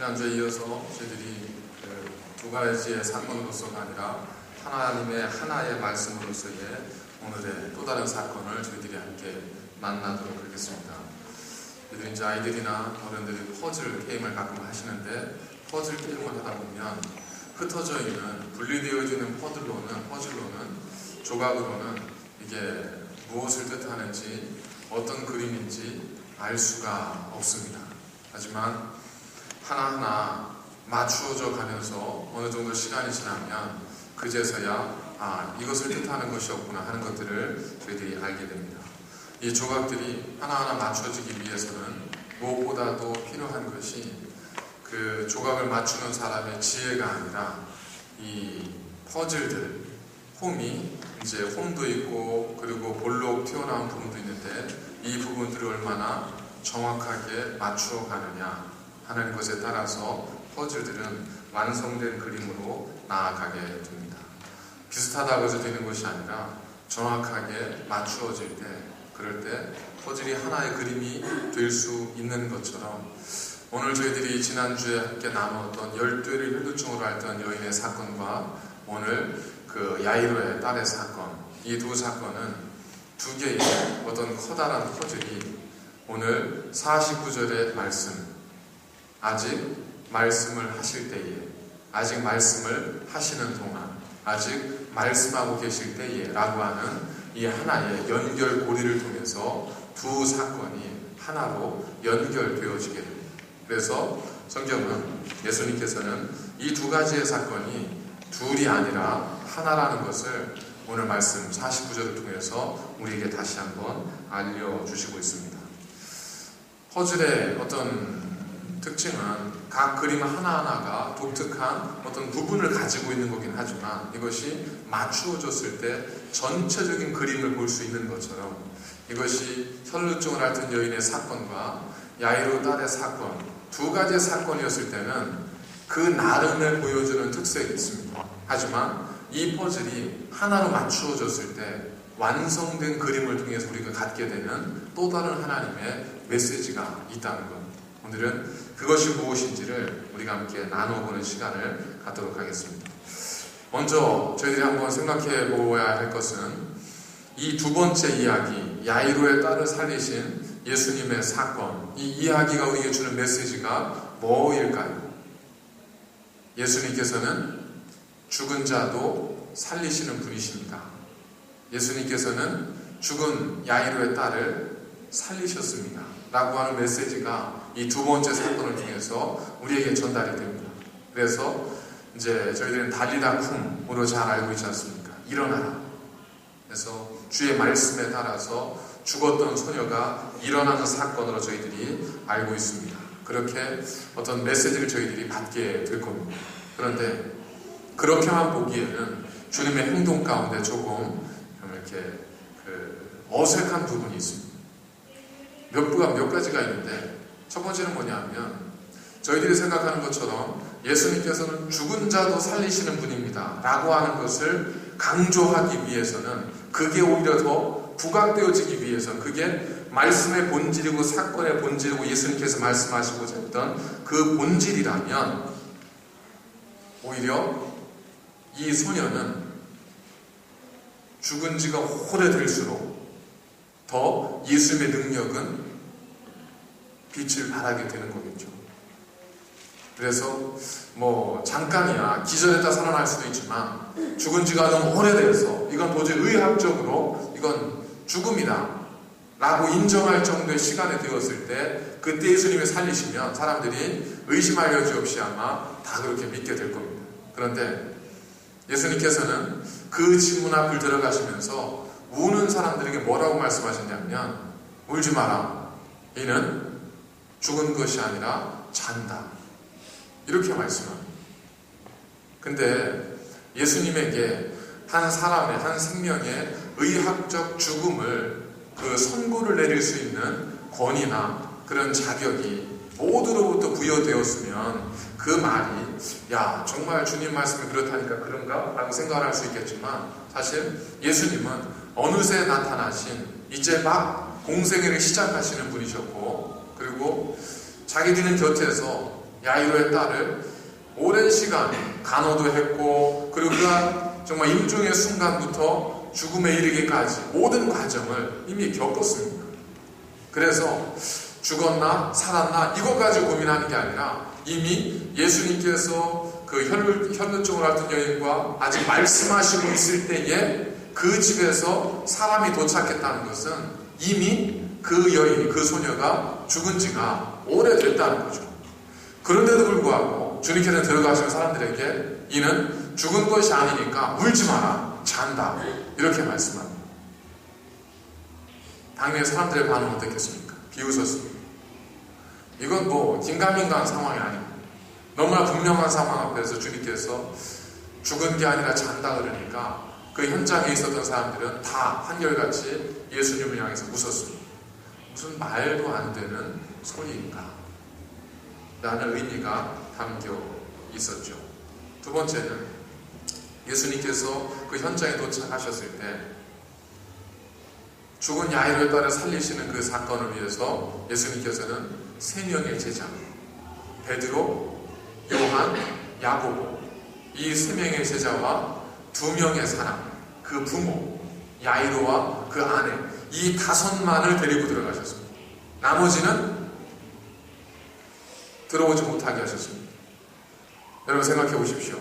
지난주에 이어서 저희들이 두 가지의 사건으로서가 아니라 하나님의 하나의 말씀으로서의 오늘의 또 다른 사건을 저희들이 함께 만나도록 하겠습니다. 저희들이 이제 아이들이나 어른들이 퍼즐 게임을 가끔 하시는데, 퍼즐 게임을 하다 보면 흩어져 있는, 분리되어지는 퍼즐로는 조각으로는 이게 무엇을 뜻하는지, 어떤 그림인지 알 수가 없습니다. 하지만 하나하나 맞추어져 가면서 어느 정도 시간이 지나면 그제서야 이것을 뜻하는 것이었구나 하는 것들을 저희들이 알게 됩니다. 이 조각들이 하나하나 맞춰지기 위해서는 무엇보다도 필요한 것이 그 조각을 맞추는 사람의 지혜가 아니라 이 퍼즐들, 홈이 이제 홈도 있고 그리고 볼록 튀어나온 부분도 있는데 이 부분들을 얼마나 정확하게 맞추어 가느냐 하는 것에 따라서 퍼즐들은 완성된 그림으로 나아가게 됩니다. 비슷하다고 해서 되는 것이 아니라 정확하게 맞추어질 때, 그럴 때 퍼즐이 하나의 그림이 될 수 있는 것처럼, 오늘 저희들이 지난주에 함께 나누었던 12를 혈루증으로 앓던 여인의 사건과 오늘 그 야이로의 딸의 사건, 이 두 사건은 두 개의 어떤 커다란 퍼즐이 오늘 49절의 말씀, 아직 말씀을 하실 때에, 아직 말씀을 하시는 동안, 아직 말씀하고 계실 때에 라고 하는 이 하나의 연결고리를 통해서 두 사건이 하나로 연결되어지게 됩니다. 그래서 성경은, 예수님께서는 이 두 가지의 사건이 둘이 아니라 하나라는 것을 오늘 말씀 49절을 통해서 우리에게 다시 한번 알려주시고 있습니다. 퍼즐의 어떤 특징은 각 그림 하나하나가 독특한 어떤 부분을 가지고 있는 거긴 하지만, 이것이 맞추어졌을 때 전체적인 그림을 볼 수 있는 것처럼, 이것이 혈루증을 앓던 여인의 사건과 야이로 딸의 사건, 두 가지의 사건이었을 때는 그 나름을 보여주는 특색이 있습니다. 하지만 이 퍼즐이 하나로 맞추어졌을 때 완성된 그림을 통해서 우리가 갖게 되는 또 다른 하나님의 메시지가 있다는 것, 오늘은 그것이 무엇인지를 우리가 함께 나눠보는 시간을 갖도록 하겠습니다. 먼저 저희들이 한번 생각해 보아야 할 것은 이 두 번째 이야기, 야이로의 딸을 살리신 예수님의 사건, 이 이야기가 우리에게 주는 메시지가 뭐일까요? 예수님께서는 죽은 자도 살리시는 분이십니다. 예수님께서는 죽은 야이로의 딸을 살리셨습니다 라고 하는 메시지가 이 두 번째 사건을 통해서 우리에게 전달이 됩니다. 그래서 이제 저희들은 달리다 쿰으로 잘 알고 있지 않습니까? 일어나라. 그래서 주의 말씀에 따라서 죽었던 소녀가 일어나는 사건으로 저희들이 알고 있습니다. 그렇게 어떤 메시지를 저희들이 받게 될 겁니다. 그런데 그렇게만 보기에는 주님의 행동 가운데 조금 이렇게 어색한 부분이 있습니다. 몇 가지가 있는데, 첫 번째는 뭐냐면, 저희들이 생각하는 것처럼 예수님께서는 죽은 자도 살리시는 분입니다 라고 하는 것을 강조하기 위해서는, 그게 오히려 더 부각되어지기 위해서는, 그게 말씀의 본질이고 사건의 본질이고 예수님께서 말씀하시고자 했던 그 본질이라면, 오히려 이 소녀는 죽은 지가 오래될수록 더 예수님의 능력은 빛을 발하게 되는 거겠죠. 그래서 잠깐이야 기절했다 살아날 수도 있지만, 죽은 지가 너무 오래돼서 이건 도저히 의학적으로 이건 죽음이다 라고 인정할 정도의 시간이 되었을 때, 그때 예수님이 살리시면 사람들이 의심할 여지 없이 아마 다 그렇게 믿게 될 겁니다. 그런데 예수님께서는 그 집 문 앞을 들어가시면서 우는 사람들에게 뭐라고 말씀하셨냐면, 울지 마라, 이는 죽은 것이 아니라 잔다, 이렇게 말씀합니다. 근데 예수님에게 한 사람의, 한 생명의 의학적 죽음을 그 선고를 내릴 수 있는 권위나 그런 자격이 모두로부터 부여되었으면, 그 말이 야 정말 주님 말씀이 그렇다니까 그런가? 라고 생각을 할 수 있겠지만, 사실 예수님은 어느새 나타나신, 이제 막 공생애를 시작하시는 분이셨고, 그리고 자기들은 곁에서 야이로의 딸을 오랜 시간 간호도 했고, 그리고 그가 정말 임종의 순간부터 죽음에 이르기까지 모든 과정을 이미 겪었습니다. 그래서 죽었나 살았나 이것 가지고 고민하는 게 아니라 이미 예수님께서 그 혈루증을 앓던 여인과 아직 말씀하시고 있을 때에 그 집에서 사람이 도착했다는 것은 이미 그 여인이, 그 소녀가 죽은 지가 오래됐다는 거죠. 그런데도 불구하고 주님께서 들어가시는 사람들에게 이는 죽은 것이 아니니까 울지 마라, 잔다, 이렇게 말씀합니다. 당연히 사람들의 반응은 어떻겠습니까? 비웃었습니다. 이건 뭐 긴가민가한 상황이 아닙니다. 너무나 분명한 상황 앞에서 주님께서 죽은 게 아니라 잔다 그러니까 그 현장에 있었던 사람들은 다 한결같이 예수님을 향해서 웃었습니다. 무슨 말도 안 되는 소리인가? 라는 의미가 담겨 있었죠. 두 번째는 예수님께서 그 현장에 도착하셨을 때 죽은 야이로의 딸을 살리시는 그 사건을 위해서 예수님께서는 3명의 제자, 베드로, 요한, 야고보, 이 3명의 제자와 2명의 사람, 그 부모, 야이로와 그 아내, 이 5만을 데리고 들어가셨습니다. 나머지는 들어오지 못하게 하셨습니다. 여러분 생각해 보십시오.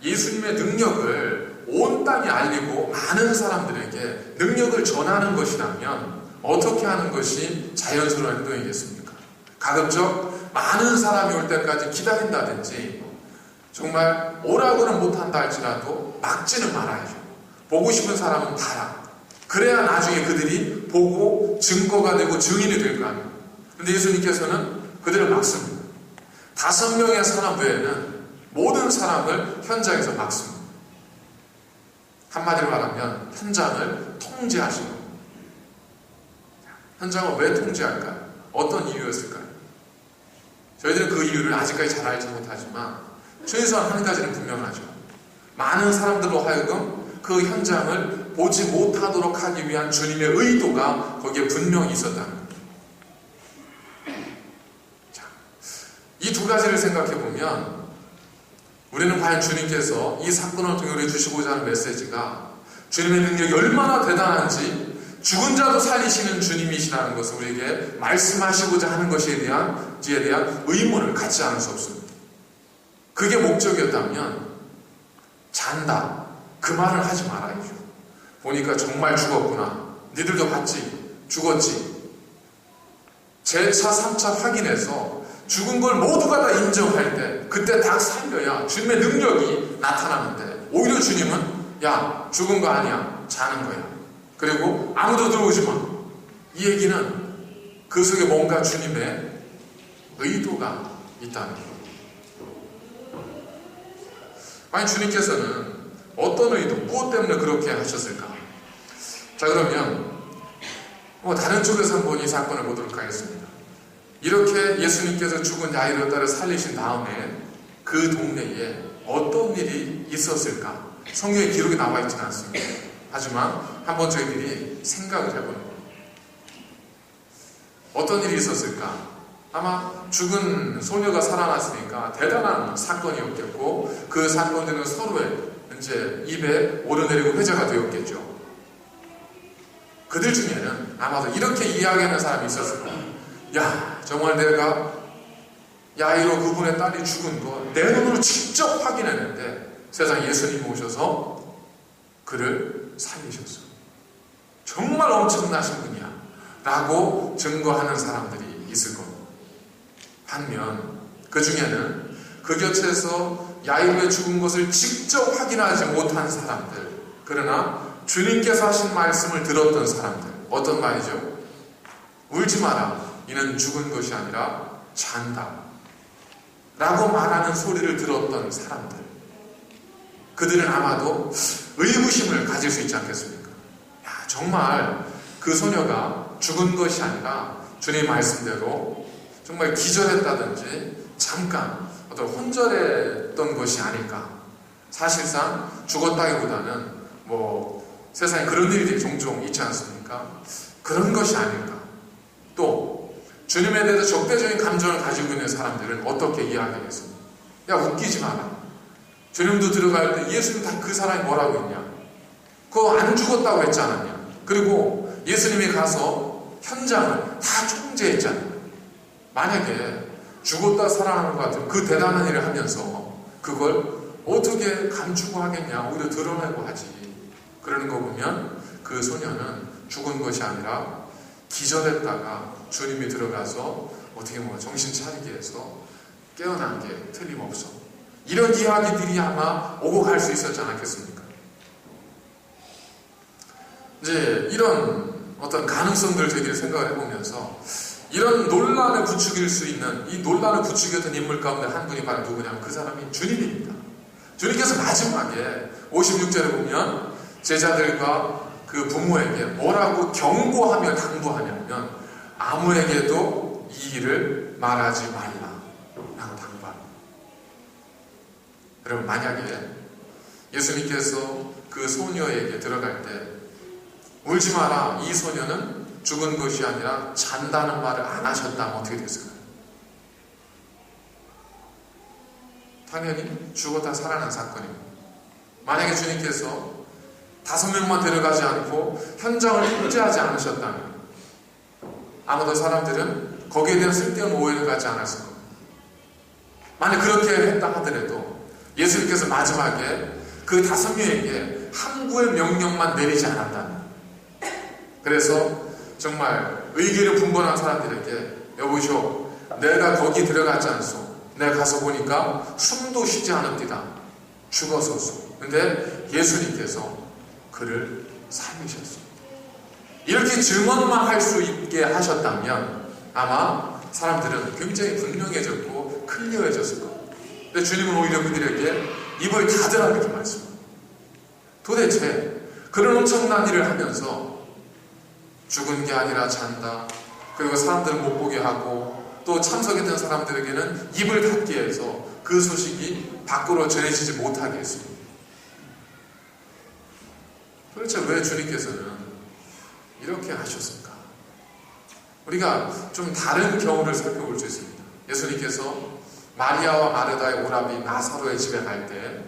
예수님의 능력을 온 땅에 알리고 많은 사람들에게 능력을 전하는 것이라면 어떻게 하는 것이 자연스러운 행동이겠습니까? 가급적 많은 사람이 올 때까지 기다린다든지 정말 오라고는 못한다 할지라도 막지는 말아야죠. 보고 싶은 사람은 봐라. 그래야 나중에 그들이 보고 증거가 되고 증인이 될 거 아니에요. 그런데 예수님께서는 그들을 막습니다. 5명의 사람 외에는 모든 사람을 현장에서 막습니다. 한마디로 말하면 현장을 통제하시는 겁니다. 현장을 왜 통제할까요? 어떤 이유였을까요? 저희들은 그 이유를 아직까지 잘 알지 못하지만 최소한 한 가지는 분명하죠. 많은 사람들로 하여금 그 현장을 보지 못하도록 하기 위한 주님의 의도가 거기에 분명히 있었다는 겁니다. 이 2가지를 생각해보면 우리는 과연 주님께서 이 사건을 통해 주시고자 하는 메시지가 주님의 능력이 얼마나 대단한지, 죽은 자도 살리시는 주님이시라는 것을 우리에게 말씀하시고자 하는 것에 대한 의문을 갖지 않을 수 없습니다. 그게 목적이었다면 잔다, 그 말을 하지 말아야죠. 보니까 정말 죽었구나, 니들도 봤지, 죽었지. 재차 3차 확인해서 죽은 걸 모두가 다 인정할 때 그때 다 살려야 주님의 능력이 나타나는데, 오히려 주님은 야, 죽은 거 아니야, 자는 거야, 그리고 아무도 들어오지 마. 이 얘기는 그 속에 뭔가 주님의 의도가 있다는 거예요. 아니, 주님께서는 어떤 의도, 무엇 때문에 그렇게 하셨을까? 자, 그러면 다른 쪽에서 한번 이 사건을 보도록 하겠습니다. 이렇게 예수님께서 죽은 야이로 딸을 살리신 다음에 그 동네에 어떤 일이 있었을까? 성경에 기록이 나와 있지는 않습니다. 하지만 한번 저희들이 생각을 해보는 거예요. 어떤 일이 있었을까? 아마 죽은 소녀가 살아났으니까 대단한 사건이었겠고, 그 사건들은 서로의 이제 입에 오르내리고 회자가 되었겠죠. 그들 중에는 아마도 이렇게 이야기하는 사람이 있었을 거예요. 야, 정말 내가 야이로 그분의 딸이 죽은 거 내 눈으로 직접 확인했는데 세상에 예수님이 오셔서 그를 살리셨어. 정말 엄청나신 분이야 라고 증거하는 사람들이 있을 겁니다. 반면 그 중에는 그 곁에서 야이로의 죽은 것을 직접 확인하지 못한 사람들, 그러나 주님께서 하신 말씀을 들었던 사람들, 어떤 말이죠? 울지 마라, 이는 죽은 것이 아니라 잔다 라고 말하는 소리를 들었던 사람들, 그들은 아마도 의구심을 가질 수 있지 않겠습니까? 야, 정말 그 소녀가 죽은 것이 아니라 주님 말씀대로 정말 기절했다든지 잠깐 어떤 혼절했던 것이 아닐까. 사실상 죽었다기보다는 세상에 그런 일들이 종종 있지 않습니까? 그런 것이 아닐까. 또 주님에 대해서 적대적인 감정을 가지고 있는 사람들은 어떻게 이야기하겠습니까? 야, 웃기지 마라. 주님도 들어갈 때 예수님 다 그 사람이 뭐라고 했냐? 그거 안 죽었다고 했지 않았냐? 그리고 예수님이 가서 현장을 다 총재했잖아요. 만약에 죽었다 살아나는 것 같은 그 대단한 일을 하면서 그걸 어떻게 감추고 하겠냐? 오히려 드러내고 하지. 그러는 거 보면 그 소녀는 죽은 것이 아니라 기절했다가 주님이 들어가서 어떻게 보면 정신 차리게 해서 깨어난 게 틀림없어. 이런 이야기들이 아마 오고 갈 수 있었지 않았겠습니까? 이제 이런 어떤 가능성들을 저희들이 생각을 해보면서 이런 논란을 부추길 수 있는, 이 논란을 부추겼던 인물 가운데 한 분이 바로 누구냐면 그 사람이 주님입니다. 주님께서 마지막에 56절에 보면 제자들과 그 부모에게 뭐라고 경고하며 당부하냐면 아무에게도 이 일을 말하지 말라 라고 당부합니다. 여러분, 만약에 예수님께서 그 소녀에게 들어갈 때 울지 마라, 이 소녀는 죽은 것이 아니라 잔다는 말을 안 하셨다면 어떻게 됐을까요? 당연히 죽었다 살아난 사건입니다. 만약에 주님께서 5명만 데려가지 않고 현장을 통제하지 않으셨다면 아마도 사람들은 거기에 대한 쓸데없는 오해를 갖지 않았을 겁니다. 만약 그렇게 했다 하더라도 예수님께서 마지막에 그 5명에게 항구의 명령만 내리지 않았다면, 그래서 정말 의기를 분분한 사람들에게 여보시오, 내가 거기 들어가지 않소. 내가 가서 보니까 숨도 쉬지 않읍니다. 죽어서소. 근데 예수님께서 그를 살리셨습니다. 이렇게 증언만 할 수 있게 하셨다면 아마 사람들은 굉장히 분명해졌고 클리어해졌을 겁니다. 근데 주님은 오히려 그들에게 입을 닫으라 이렇게 말씀합니다. 도대체 그런 엄청난 일을 하면서 죽은 게 아니라 잔다, 그리고 사람들을 못 보게 하고 또 참석했던 사람들에게는 입을 닫게 해서 그 소식이 밖으로 전해지지 못하게 했습니다. 도대체 왜 주님께서는 이렇게 하셨을까? 우리가 좀 다른 경우를 살펴볼 수 있습니다. 예수님께서 마리아와 마르다의 오라비 나사로의 집에 갈 때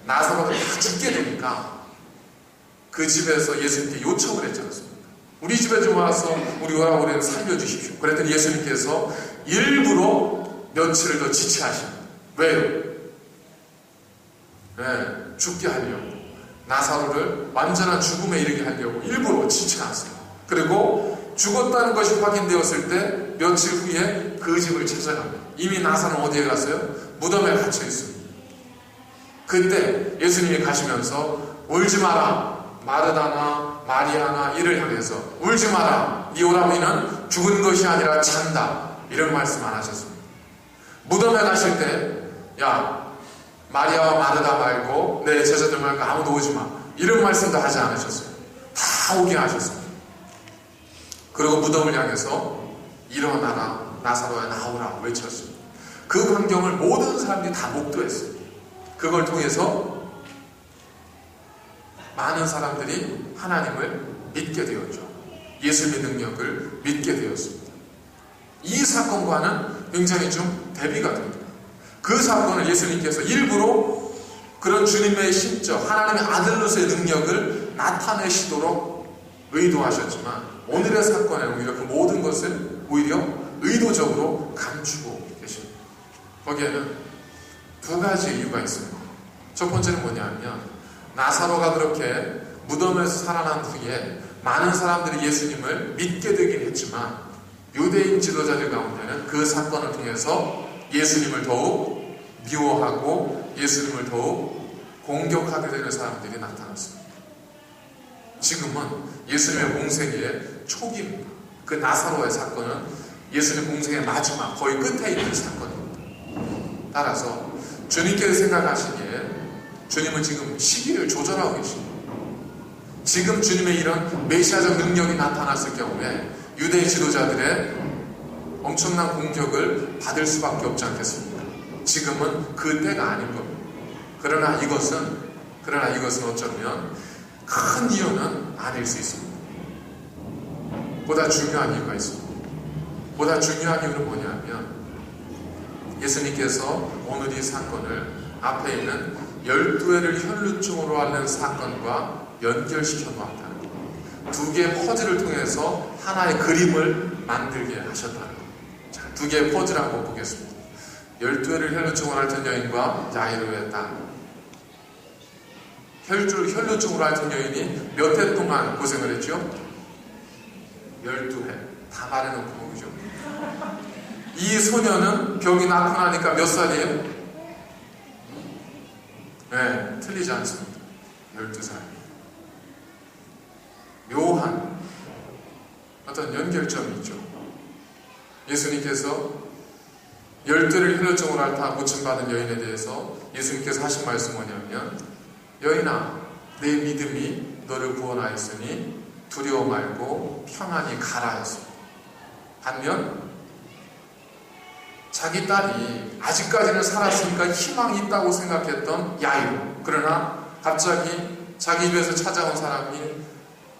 나사로가 다 죽게 되니까 그 집에서 예수님께 요청을 했지 않습니까? 우리 집에 좀 와서 우리 오라버니를 살려주십시오. 그랬더니 예수님께서 일부러 며칠을 더 지체하십니다. 왜요? 네, 죽게 하려고, 나사로를 완전한 죽음에 이르게 하려고 일부러 지체하세요. 그리고 죽었다는 것이 확인되었을 때 며칠 후에 그 집을 찾아갑니다. 이미 나사로는 어디에 갔어요? 무덤에 갇혀 있습니다. 그때 예수님이 가시면서 울지 마라, 마르다나 마리아나 이를 향해서 울지 마라, 네 오라버니는 죽은 것이 아니라 잔다, 이런 말씀 안 하셨습니다. 무덤에 가실 때 야, 마리아와 마르다 말고 내 제자들 말고 아무도 오지 마, 이런 말씀도 하지 않으셨어요. 다 오게 하셨습니다. 그리고 무덤을 향해서 일어나라, 나사로야 나오라 외쳤습니다. 그 광경을 모든 사람들이 다 목도했습니다. 그걸 통해서 많은 사람들이 하나님을 믿게 되었죠. 예수님의 능력을 믿게 되었습니다. 이 사건과는 굉장히 좀 대비가 됩니다. 그 사건을 예수님께서 일부러 그런 주님의 신적, 하나님의 아들로서의 능력을 나타내시도록 의도하셨지만 오늘의 사건에는 오히려 그 모든 것을 오히려 의도적으로 감추고 계십니다. 거기에는 두 가지 이유가 있습니다. 첫 번째는 뭐냐면 나사로가 그렇게 무덤에서 살아난 후에 많은 사람들이 예수님을 믿게 되긴 했지만 유대인 지도자들 가운데는 그 사건을 통해서 예수님을 더욱 미워하고 예수님을 더욱 공격하게 되는 사람들이 나타났습니다. 지금은 예수님의 공생의 초기입니다. 그 나사로의 사건은 예수님 공생의 마지막, 거의 끝에 있는 사건입니다. 따라서 주님께서 생각하시기에 주님은 지금 시기를 조절하고 계십니다. 지금 주님의 이런 메시아적 능력이 나타났을 경우에 유대 지도자들의 엄청난 공격을 받을 수밖에 없지 않겠습니까? 지금은 그 때가 아닌 겁니다. 그러나 이것은 어쩌면 큰 이유는 아닐 수 있습니다. 보다 중요한 이유가 있습니다. 보다 중요한 이유는 뭐냐면 예수님께서 오늘 이 사건을 앞에 있는 12회를 혈루증으로 앓는 사건과 연결시켜 놓았다는 것. 두 개의 퍼즐을 통해서 하나의 그림을 만들게 하셨다는 것. 자, 두 개의 퍼즐을 한번 보겠습니다. 12회를 혈루증으로 앓던 여인과 야이로의 딸. 혈루증으로 앓던 여인이 몇 해 동안 고생을 했죠? 12회. 다 말해놓고 그죠? 이 소녀는 병이 낫고 나니까 몇 살이에요? 네, 틀리지 않습니다. 12살. 묘한 어떤 연결점이 있죠. 예수님께서 12회를 혈루증으로 앓다 고침받은 여인에 대해서 예수님께서 하신 말씀 뭐냐면, 여인아, 내 믿음이 너를 구원하였으니 두려워 말고 평안히 가라 했습니다. 반면 자기 딸이 아직까지는 살았으니까 희망이 있다고 생각했던 야이로, 그러나 갑자기 자기 집에서 찾아온 사람이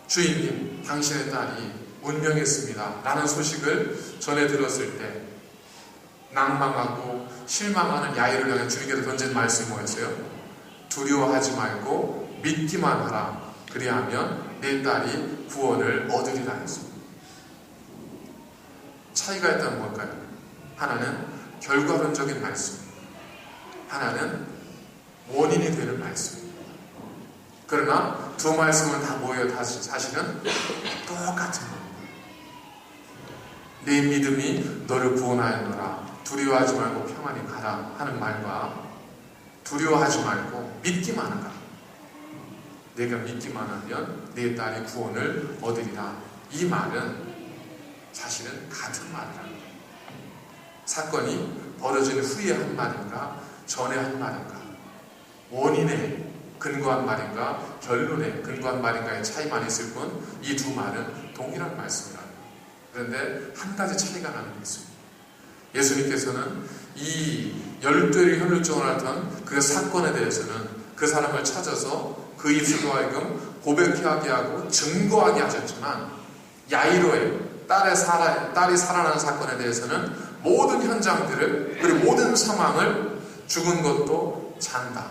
주인님, 당신의 딸이 운명했습니다 라는 소식을 전해 들었을 때 낭망하고 실망하는 야이로를 향해 주님께서 던진 말씀이 뭐였어요? 두려워하지 말고 믿기만 하라. 그리하면 내 딸이 구원을 얻으리라 했습니다. 차이가 있다면 뭘까요? 하나는 결과론적인 말씀, 하나는 원인이 되는 말씀입니다. 그러나 두 말씀은 다 뭐예요? 사실은 똑같은 겁니다. 내 믿음이 너를 구원하였노라. 두려워하지 말고 평안히 가라 하는 말과 두려워하지 말고 믿기만 하라. 내가 믿기만 하면 내 딸이 구원을 얻으리라. 이 말은 사실은 같은 말이라는 거예요. 사건이 벌어진 후에 한 말인가 전에 한 말인가, 원인에 근거한 말인가 결론에 근거한 말인가의 차이만 있을 뿐 이 두 말은 동일한 말씀이라는 거예요. 그런데 한 가지 차이가 나는 게 있습니다. 예수님께서는 이 12회를 혈루증을 앓던 그 사건에 대해서는 그 사람을 찾아서 그 입술로 하여금 고백하게 하고 증거하게 하셨지만, 야이로의 딸이 살아나는 사건에 대해서는 모든 현장들을, 그리고 모든 상황을, 죽은 것도 잔다,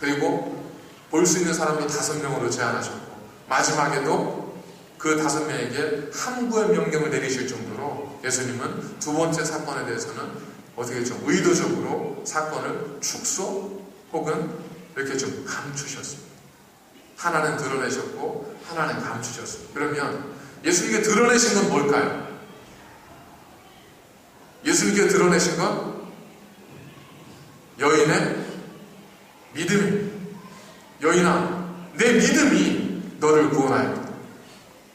그리고 볼 수 있는 사람도 5명으로 제한하셨고, 마지막에도 그 5명에게 함구의 명령을 내리실 정도로 예수님은 두 번째 사건에 대해서는 어떻게 좀 의도적으로 사건을 축소 혹은 이렇게 좀 감추셨습니다. 하나는 드러내셨고 하나는 감추셨습니다. 그러면 예수님께 드러내신 건 뭘까요? 예수님께 드러내신 건 여인의 믿음입니다. 여인아, 내 믿음이 너를 구원하였다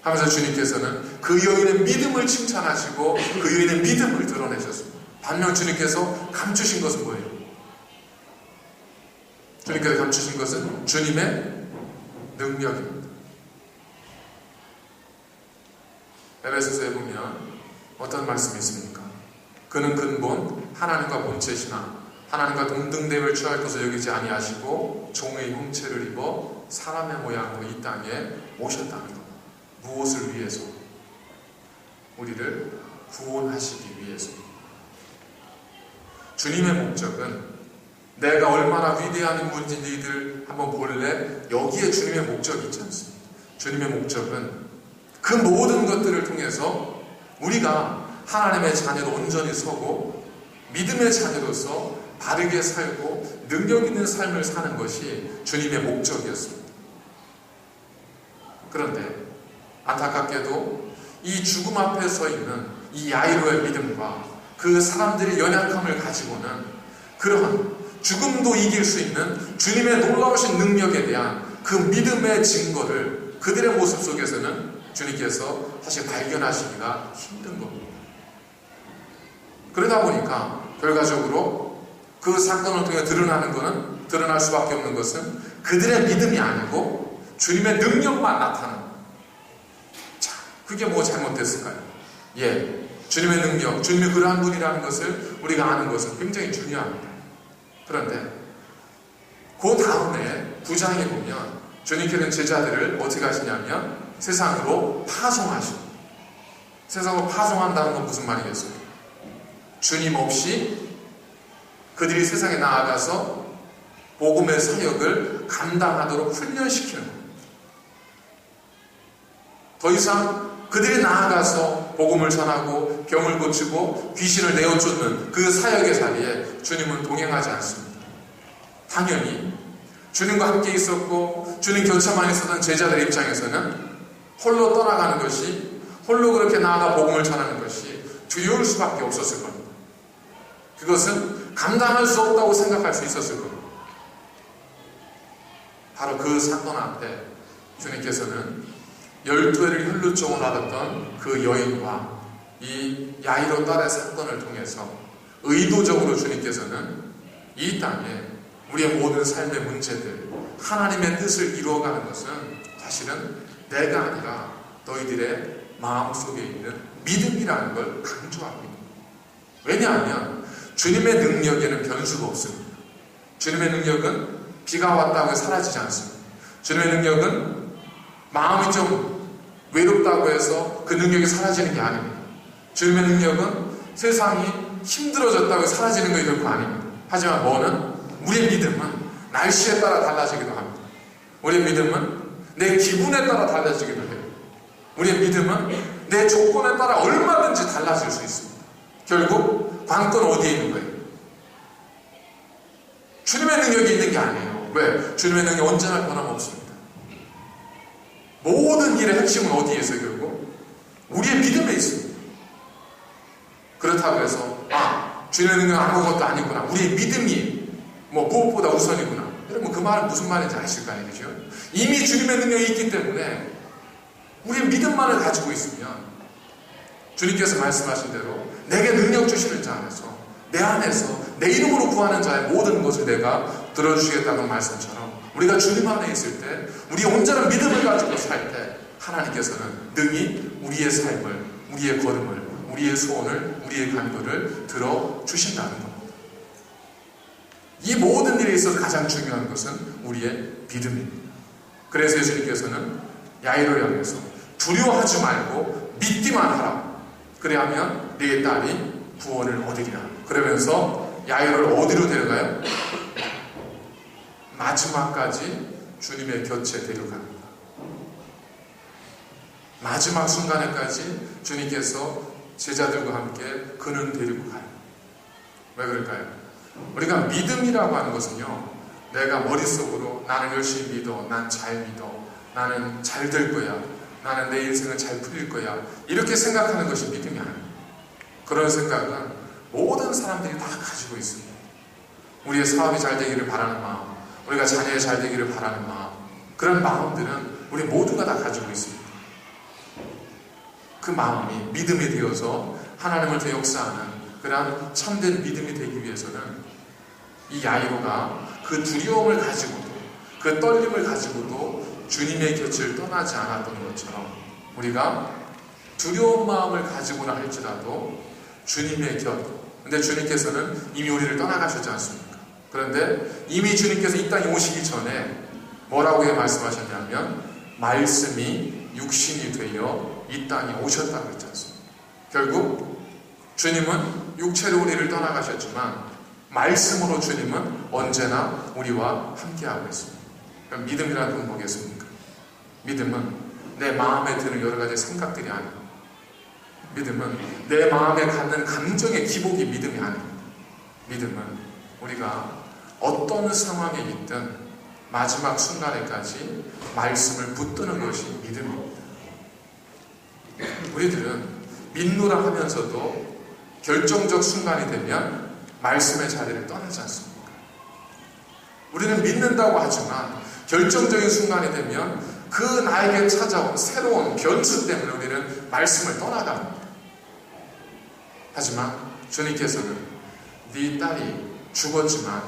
하면서 주님께서는 그 여인의 믿음을 칭찬하시고 그 여인의 믿음을 드러내셨습니다. 반면 주님께서 감추신 것은 뭐예요? 주님께서 감추신 것은 주님의 능력입니다. 에베소서에 보면 어떤 말씀이 있습니까? 그는 근본 하나님과 본체시나 하나님과 동등됨을 취할 것을 여기지 아니하시고 종의 형체를 입어 사람의 모양으로 이 땅에 오셨다는 것. 무엇을 위해서? 우리를 구원하시기 위해서. 주님의 목적은 내가 얼마나 위대한 인물인지 너희들 한번 볼래? 여기에 주님의 목적이 있지 않습니다. 주님의 목적은 그 모든 것들을 통해서 우리가 하나님의 자녀로 온전히 서고 믿음의 자녀로서 바르게 살고 능력 있는 삶을 사는 것이 주님의 목적이었습니다. 그런데 안타깝게도 이 죽음 앞에 서 있는 이 야이로의 믿음과 그 사람들의 연약함을 가지고는 그러한 죽음도 이길 수 있는 주님의 놀라우신 능력에 대한 그 믿음의 증거를 그들의 모습 속에서는 주님께서 사실 발견하시기가 힘든 겁니다. 그러다 보니까 결과적으로 그 사건을 통해 드러날 수밖에 없는 것은 그들의 믿음이 아니고 주님의 능력만 나타나는. 자, 그게 뭐 잘못됐을까요? 주님의 능력, 주님이 그러한 분이라는 것을 우리가 아는 것은 굉장히 중요합니다. 그런데 그 다음에 9장에 보면 주님께는 제자들을 어떻게 하시냐면 세상으로 파송하십니다. 세상을 파송한다는 건 무슨 말이겠어요? 주님 없이 그들이 세상에 나아가서 복음의 사역을 감당하도록 훈련시키는 겁니다. 더 이상 그들이 나아가서 복음을 전하고 병을 고치고 귀신을 내어쫓는 그 사역의 자리에 주님은 동행하지 않습니다. 당연히 주님과 함께 있었고 주님 곁에만 있었던 제자들 입장에서는 홀로 떠나가는 것이, 홀로 그렇게 나아가 복음을 전하는 것이 두려울 수밖에 없었을 겁니다. 그것은 감당할 수 없다고 생각할 수 있었을 겁니다. 바로 그 사건 앞에 주님께서는 12회를 혈루증으로 앓았던 그 여인과 이 야이로 딸의 사건을 통해서 의도적으로 주님께서는 이 땅에 우리의 모든 삶의 문제들, 하나님의 뜻을 이루어가는 것은 사실은 내가 아니라 너희들의 마음속에 있는 믿음이라는 걸 강조하고 있는 거예요. 왜냐하면 주님의 능력에는 변수가 없습니다. 주님의 능력은 비가 왔다고 해서 사라지지 않습니다. 주님의 능력은 마음이 좀 외롭다고 해서 그 능력이 사라지는 게 아닙니다. 주님의 능력은 세상이 힘들어졌다고 해서 사라지는 게 결코 아닙니다. 하지만 우리의 믿음은 날씨에 따라 달라지기도 합니다. 우리의 믿음은 내 기분에 따라 달라지기도 해요. 우리의 믿음은 내 조건에 따라 얼마든지 달라질 수 있습니다. 결국 관건은 어디에 있는 거예요? 주님의 능력이 있는 게 아니에요. 왜? 주님의 능력이 언제나 변함없습니다. 모든 일의 핵심은 어디에 있어요? 결국 우리의 믿음에 있습니다. 그렇다고 해서 주님의 능력은 아무것도 아니구나, 우리의 믿음이 무엇보다 우선이구나, 여러분 그 말은 무슨 말인지 아실 거 아니에요? 그죠? 이미 주님의 능력이 있기 때문에 우리의 믿음만을 가지고 있으면 주님께서 말씀하신 대로 내게 능력 주시는 자 안에서, 내 안에서 내 이름으로 구하는 자의 모든 것을 내가 들어주시겠다는 말씀처럼 우리가 주님 안에 있을 때, 우리 온전한 믿음을 가지고 살 때 하나님께서는 능히 우리의 삶을, 우리의 걸음을, 우리의 소원을, 우리의 간구를 들어주신다는 겁니다. 이 모든 일에 있어서 가장 중요한 것은 우리의 믿음입니다. 그래서 예수님께서는 야이로를 향해서 두려워하지 말고 믿기만 하라. 그래야면 네 딸이 구원을 얻으리라. 그러면서 야이로를 어디로 데려가요? 마지막까지 주님의 곁에 데려갑니다. 마지막 순간에까지 주님께서 제자들과 함께 그는 데리고 가요. 왜 그럴까요? 우리가 믿음이라고 하는 것은요, 내가 머릿속으로 나는 열심히 믿어, 난 잘 믿어, 나는 잘 될 거야, 나는 내 인생은 잘 풀릴 거야, 이렇게 생각하는 것이 믿음이 아니에요. 그런 생각은 모든 사람들이 다 가지고 있습니다. 우리의 사업이 잘 되기를 바라는 마음, 우리가 자녀의 잘 되기를 바라는 마음, 그런 마음들은 우리 모두가 다 가지고 있습니다. 그 마음이 믿음이 되어서 하나님을 더 역사하는 그러한 참된 믿음이 되기 위해서는 이 야이로가 그 두려움을 가지고도, 그 떨림을 가지고도 주님의 곁을 떠나지 않았던 것처럼 우리가 두려운 마음을 가지고나 할지라도 주님의 곁, 근데 주님께서는 이미 우리를 떠나가셨지 않습니까? 그런데 이미 주님께서 이 땅에 오시기 전에 뭐라고 말씀하셨냐면 말씀이 육신이 되어 이 땅에 오셨다고 했지 않습니까? 결국 주님은 육체로 우리를 떠나가셨지만 말씀으로 주님은 언제나 우리와 함께하고 있습니다. 그럼 믿음이라는 건 뭐겠습니까? 믿음은 내 마음에 드는 여러 가지 생각들이 아닙니다. 믿음은 내 마음에 갖는 감정의 기복이 믿음이 아닙니다. 믿음은 우리가 어떤 상황에 있든 마지막 순간에까지 말씀을 붙드는 것이 믿음입니다. 우리들은 믿노라 하면서도 결정적 순간이 되면 말씀의 자리를 떠나지 않습니까? 우리는 믿는다고 하지만 결정적인 순간이 되면 그 나에게 찾아온 새로운 변수 때문에 우리는 말씀을 떠나갑니다. 하지만 주님께서는 네 딸이 죽었지만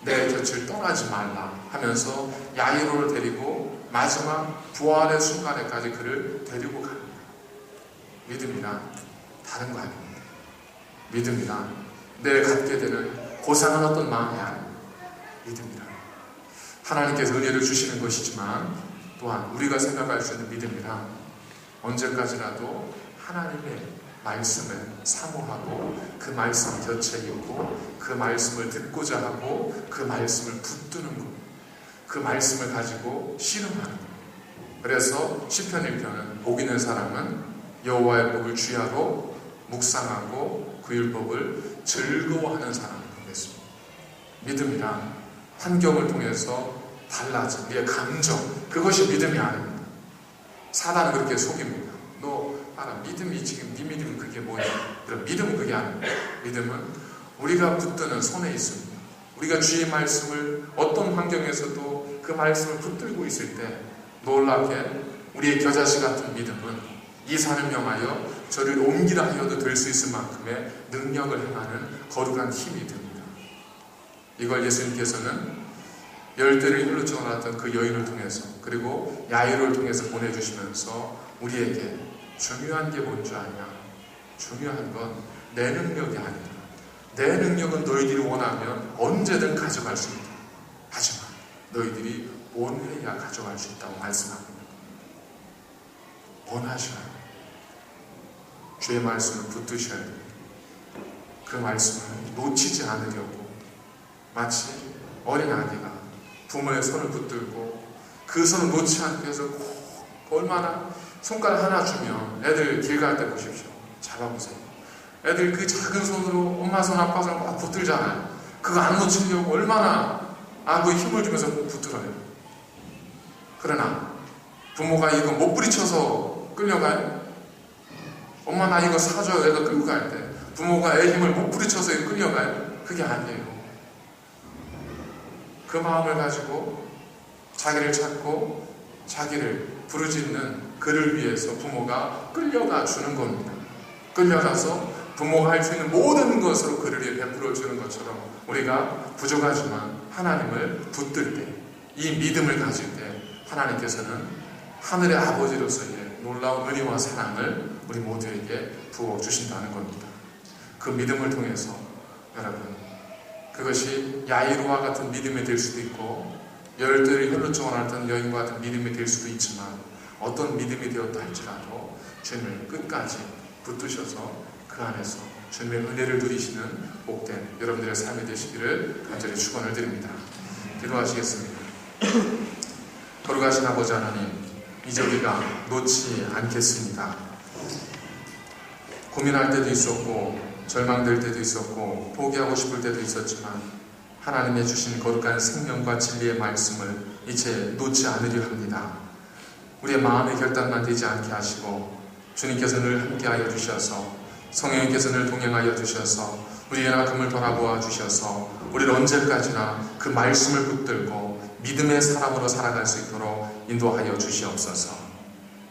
내 곁을 떠나지 말라 하면서 야이로를 데리고 마지막 부활의 순간에까지 그를 데리고 갑니다. 믿음이란 다른 거 아닙니다. 믿음이란 내 갖게 되는 고상한 어떤 마음이 아닙니다. 믿음이란 하나님께서 은혜를 주시는 것이지만 또한 우리가 생각할 수 있는 믿음이란 언제까지라도 하나님의 말씀을 사모하고 그 말씀 곁에 있고 그 말씀을 듣고자 하고 그 말씀을 붙드는 것, 그 말씀을 가지고 씨름하는 것. 그래서 시편 1편은 복 있는 사람은 여호와의 법을 주야로 묵상하고 그 율법을 즐거워하는 사람을 보겠습니다. 믿음이란 환경을 통해서 달라진 우리의 감정, 그것이 믿음이 아닙니다. 사단은 그렇게 속입니다. 너 알아, 믿음이 지금 네 믿음은 그게 뭐냐? 그럼 믿음은 그게 아닙니다. 믿음은 우리가 붙드는 손에 있습니다. 우리가 주의 말씀을 어떤 환경에서도 그 말씀을 붙들고 있을 때 놀랍게 우리의 겨자씨 같은 믿음은 이 산을 명하여 저를 옮기라 하여도 될 수 있을 만큼의 능력을 행하는 거룩한 힘이 됩니다. 이걸 예수님께서는 열대를 혈로 정하였던 그 여인을 통해서 그리고 야이로를 통해서 보내주시면서 우리에게 중요한 게 뭔지 아냐? 중요한 건 내 능력이 아니다. 내 능력은 너희들이 원하면 언제든 가져갈 수 있다. 하지만 너희들이 원해야 가져갈 수 있다고 말씀합니다. 원하셔야 주의 말씀을 붙드셔야 됩니다. 그 말씀을 놓치지 않으려고 마치 어린 아기가 부모의 손을 붙들고 그 손을 놓지 않기 위해서 얼마나 손가락 하나 주면 애들 길 갈 때 보십시오. 잡아보세요. 애들 그 작은 손으로 엄마 손 아빠 손을 막 붙들잖아요. 그거 안 놓치려고 얼마나 아구에 힘을 주면서 붙들어요. 그러나 부모가 이거 못 부리쳐서 끌려가요. 엄마 나 이거 사줘요. 애가 끌고 갈 때 부모가 애 힘을 못 부리쳐서 끌려가요. 그게 아니에요. 그 마음을 가지고 자기를 찾고 자기를 부르짖는 그를 위해서 부모가 끌려가 주는 겁니다. 끌려가서 부모가 할 수 있는 모든 것으로 그를 위해 베풀어 주는 것처럼 우리가 부족하지만 하나님을 붙들 때, 이 믿음을 가질 때 하나님께서는 하늘의 아버지로서의 놀라운 은혜와 사랑을 우리 모두에게 부어주신다는 겁니다. 그 믿음을 통해서 여러분, 그것이 야이로와 같은 믿음이 될 수도 있고 열대를 혈로 정원하던 여인과 같은 믿음이 될 수도 있지만 어떤 믿음이 되었다 할지라도 주님을 끝까지 붙드셔서 그 안에서 주님의 은혜를 누리시는 복된 여러분들의 삶이 되시기를 간절히 축원을 드립니다. 기도하시겠습니다. 거룩하신 아버지 하나님, 이제 우리가 놓지 않겠습니다. 고민할 때도 있었고 절망될 때도 있었고 포기하고 싶을 때도 있었지만 하나님의 주신 거룩한 생명과 진리의 말씀을 이제 놓지 않으려 합니다. 우리의 마음의 결단만 되지 않게 하시고 주님께서 늘 함께하여 주셔서 성령님께서 늘 동행하여 주셔서 우리의 악함을 돌아보아 주셔서 우리를 언제까지나 그 말씀을 붙들고 믿음의 사람으로 살아갈 수 있도록 인도하여 주시옵소서.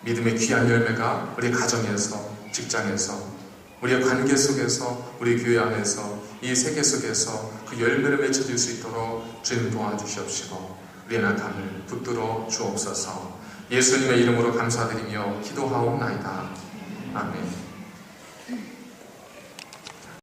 믿음의 귀한 열매가 우리 가정에서, 직장에서, 우리의 관계 속에서, 우리 교회 안에서, 이 세계 속에서 그 열매를 맺혀질 수 있도록 주님 도와주시옵시고 우리의 악함을 붙들어 주옵소서. 예수님의 이름으로 감사드리며 기도하옵나이다. 아멘.